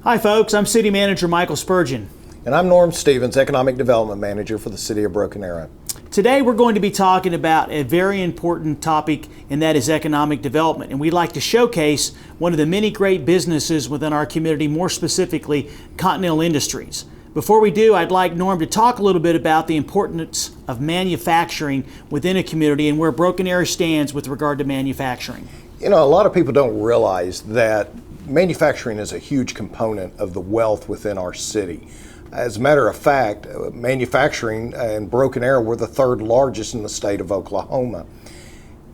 Hi folks, I'm City Manager Michael Spurgeon. And I'm Norm Stevens, Economic Development Manager for the City of Broken Arrow. Today we're going to be talking about a very important topic, and that is economic development. And we'd like to showcase one of the many great businesses within our community, more specifically Continental Industries. Before we do, I'd like Norm to talk a little bit about the importance of manufacturing within a community and where Broken Arrow stands with regard to manufacturing. You know, a lot of people don't realize that manufacturing is a huge component of the wealth within our city. As a matter of fact, manufacturing in Broken Arrow, we're the third largest in the state of Oklahoma.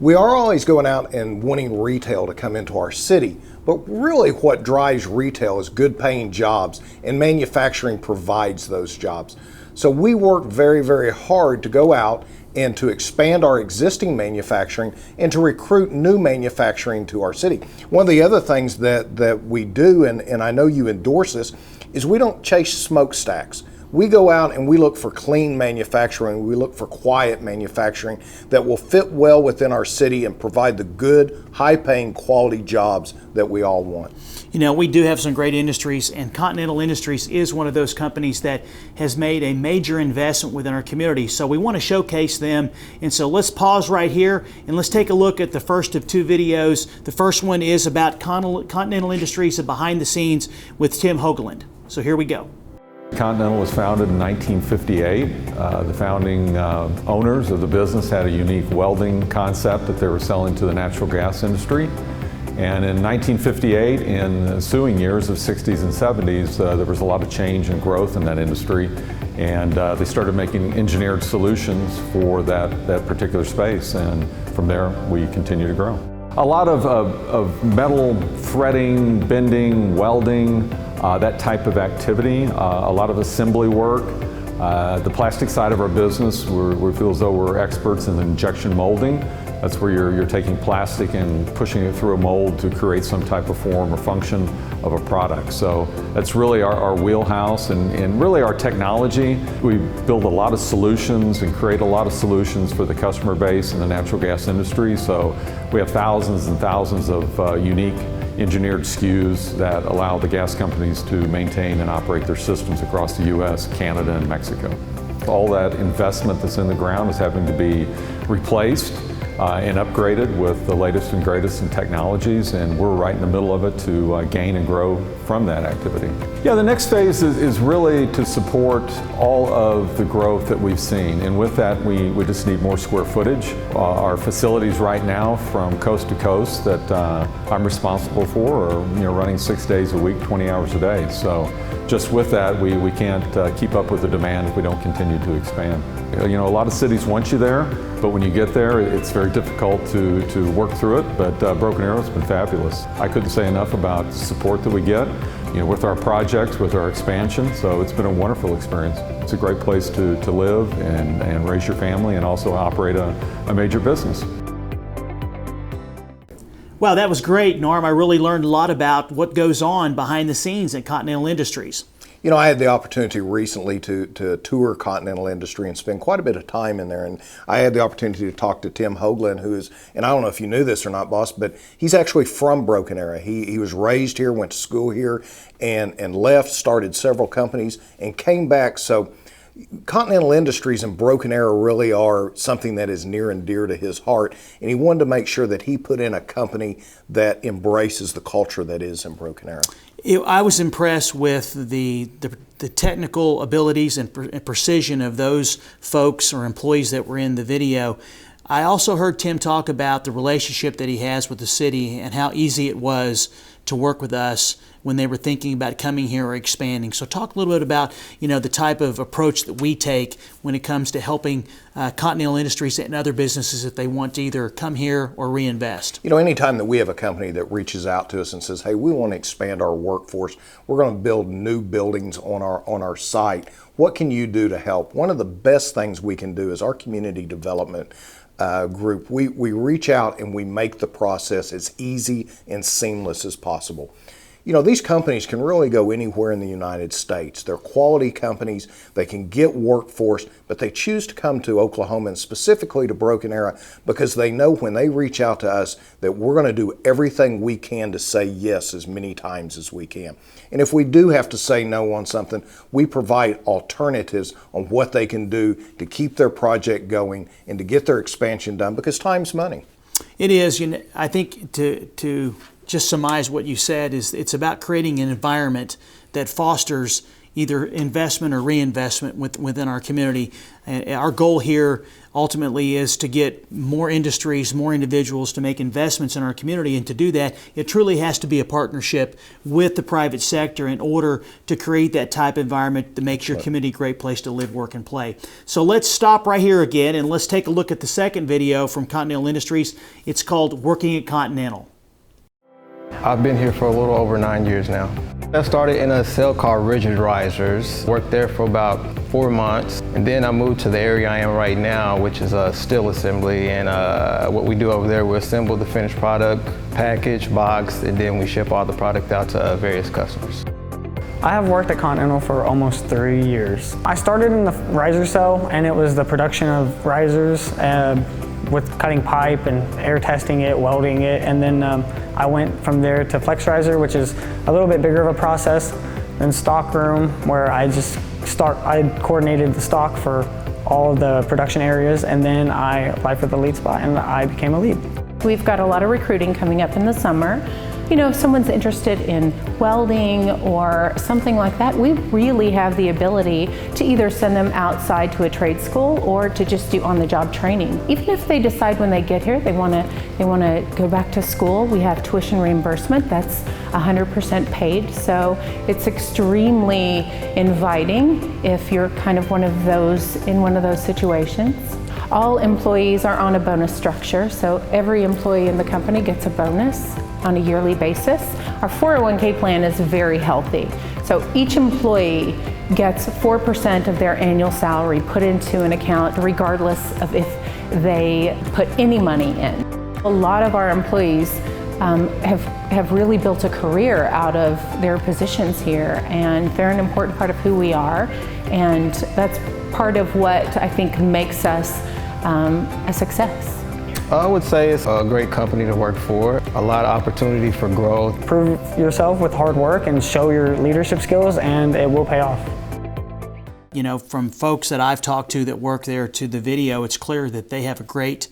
We are always going out and wanting retail to come into our city, but really what drives retail is good paying jobs, and manufacturing provides those jobs. So we work very, very hard to go out and to expand our existing manufacturing and to recruit new manufacturing to our city. One of the other things that we do, and I know you endorse this, is we don't chase smokestacks. We go out and we look for clean manufacturing. We look for quiet manufacturing that will fit well within our city and provide the good, high-paying, quality jobs that we all want. You know, we do have some great industries, and Continental Industries is one of those companies that has made a major investment within our community. So we want to showcase them. And so let's pause right here and let's take a look at the first of two videos. The first one is about Continental Industries and behind the scenes with Tim Hoagland. So here we go. Continental was founded in 1958. The founding owners of the business had a unique welding concept that they were selling to the natural gas industry. And in 1958, in the ensuing years of 60s and 70s, there was a lot of change and growth in that industry. And they started making engineered solutions for that particular space. And from there, we continue to grow. A lot of metal threading, bending, welding, that type of activity, a lot of assembly work. The plastic side of our business, we feel as though we're experts in injection molding. That's where you're taking plastic and pushing it through a mold to create some type of form or function of a product. So that's really our wheelhouse and really our technology. We build a lot of solutions and create a lot of solutions for the customer base in the natural gas industry. So we have thousands and thousands of unique engineered SKUs that allow the gas companies to maintain and operate their systems across the U.S., Canada, and Mexico. All that investment that's in the ground is having to be replaced and upgraded with the latest and greatest in technologies, and we're right in the middle of it to gain and grow from that activity. Yeah, the next phase is really to support all of the growth that we've seen, and with that we just need more square footage. Our facilities right now from coast to coast that I'm responsible for are running 6 days a week, 20 hours a day. So just with that, we can't keep up with the demand if we don't continue to expand. You know, a lot of cities want you there, but when you get there, it's very difficult to work through it, but Broken Arrow's been fabulous. I couldn't say enough about the support that we get, with our projects, with our expansion, so it's been a wonderful experience. It's a great place to live and raise your family and also operate a major business. Wow, that was great, Norm. I really learned a lot about what goes on behind the scenes at Continental Industries. You know, I had the opportunity recently to tour Continental Industry and spend quite a bit of time in there. And I had the opportunity to talk to Tim Hoagland, who is, and I don't know if you knew this or not, boss, but he's actually from Broken Arrow. He was raised here, went to school here, and left, started several companies, and came back. So Continental Industries and Broken Arrow really are something that is near and dear to his heart, and he wanted to make sure that he put in a company that embraces the culture that is in Broken Arrow. I was impressed with the technical abilities and precision of those folks or employees that were in the video. I also heard Tim talk about the relationship that he has with the city and how easy it was to work with us when they were thinking about coming here or expanding. So talk a little bit about, the type of approach that we take when it comes to helping Continental Industries and other businesses if they want to either come here or reinvest. Anytime that we have a company that reaches out to us and says, hey, we want to expand our workforce, we're going to build new buildings on our site, what can you do to help? One of the best things we can do is our community development group. We reach out and we make the process as easy and seamless as possible. You know, these companies can really go anywhere in the United States. They're quality companies. They can get workforce, but they choose to come to Oklahoma and specifically to Broken Arrow because they know when they reach out to us that we're going to do everything we can to say yes as many times as we can. And if we do have to say no on something, we provide alternatives on what they can do to keep their project going and to get their expansion done because time's money. It is. You know, I think to just surmise what you said is it's about creating an environment that fosters either investment or reinvestment within our community. And our goal here ultimately is to get more industries, more individuals to make investments in our community. And to do that, it truly has to be a partnership with the private sector in order to create that type of environment that makes your community a great place to live, work, and play. So let's stop right here again and let's take a look at the second video from Continental Industries. It's called Working at Continental. I've been here for a little over 9 years now. I started in a cell called Rigid Risers, worked there for about 4 months, and then I moved to the area I am right now, which is steel assembly, and what we do over there, we assemble the finished product, package, box, and then we ship all the product out to various customers. I have worked at Continental for almost 3 years. I started in the riser cell, and it was the production of risers with cutting pipe and air testing it, welding it, and then I went from there to flex riser, which is a little bit bigger of a process, then stock room, where I coordinated the stock for all of the production areas, and then I applied for the lead spot and I became a lead. We've got a lot of recruiting coming up in the summer. You know, if someone's interested in welding or something like that, we really have the ability to either send them outside to a trade school or to just do on-the-job training. Even if they decide when they get here they want to go back to school, we have tuition reimbursement that's 100% paid. So it's extremely inviting if you're kind of in one of those situations. All employees are on a bonus structure, so every employee in the company gets a bonus on a yearly basis. Our 401k plan is very healthy. So each employee gets 4% of their annual salary put into an account regardless of if they put any money in. A lot of our employees have really built a career out of their positions here, and they're an important part of who we are, and that's part of what I think makes us a success. I would say it's a great company to work for, a lot of opportunity for growth. Prove yourself with hard work and show your leadership skills, and it will pay off. You know, from folks that I've talked to that work there to the video, it's clear that they have a great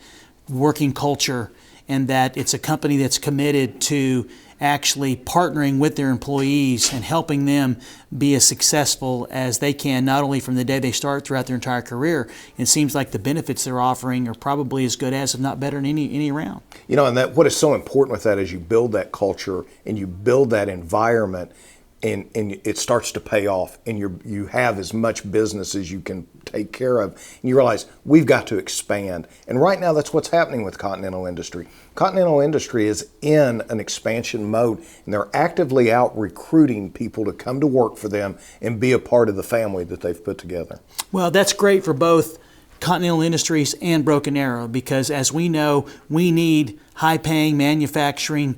working culture and that it's a company that's committed to actually partnering with their employees and helping them be as successful as they can, not only from the day they start throughout their entire career. It seems like the benefits they're offering are probably as good as, if not better than any around. You know, and that what is so important with that is you build that culture and you build that environment, and it starts to pay off, and you have as much business as you can take care of, and you realize we've got to expand. And right now that's what's happening with Continental Industry. Continental Industry is in an expansion mode, and they're actively out recruiting people to come to work for them and be a part of the family that they've put together. Well, that's great for both Continental Industries and Broken Arrow, because as we know, we need high-paying manufacturing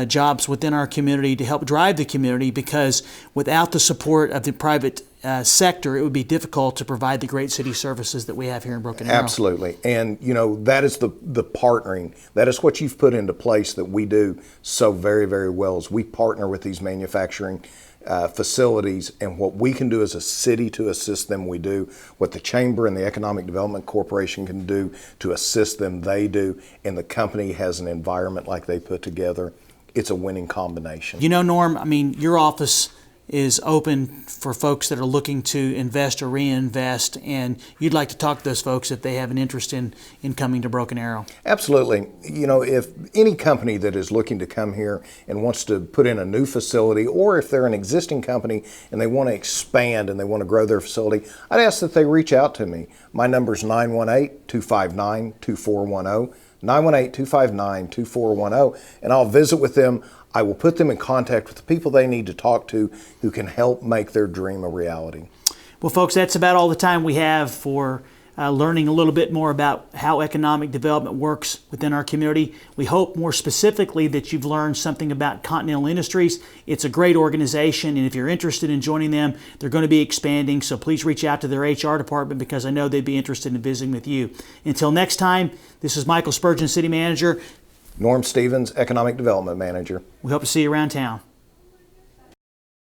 jobs within our community to help drive the community, because without the support of the private sector, it would be difficult to provide the great city services that we have here in Broken Arrow. Absolutely. And you know, that is the partnering. That is what you've put into place that we do so very, very well, is we partner with these manufacturing facilities, and what we can do as a city to assist them, we do. What the Chamber and the Economic Development Corporation can do to assist them, they do. And the company has an environment like they put together. It's a winning combination. You know, Norm, I mean, your office is open for folks that are looking to invest or reinvest, and you'd like to talk to those folks if they have an interest in coming to Broken Arrow. Absolutely. You know, if any company that is looking to come here and wants to put in a new facility, or if they're an existing company and they want to expand and they want to grow their facility, I'd ask that they reach out to me. My number is 918-259-2410. 918-259-2410, and I'll visit with them. I will put them in contact with the people they need to talk to who can help make their dream a reality. Well, folks, that's about all the time we have for learning a little bit more about how economic development works within our community. We hope more specifically that you've learned something about Continental Industries. It's a great organization, and if you're interested in joining them, they're going to be expanding, so please reach out to their HR department because I know they'd be interested in visiting with you. Until next time, this is Michael Spurgeon, City Manager. Norm Stevens, Economic Development Manager. We hope to see you around town.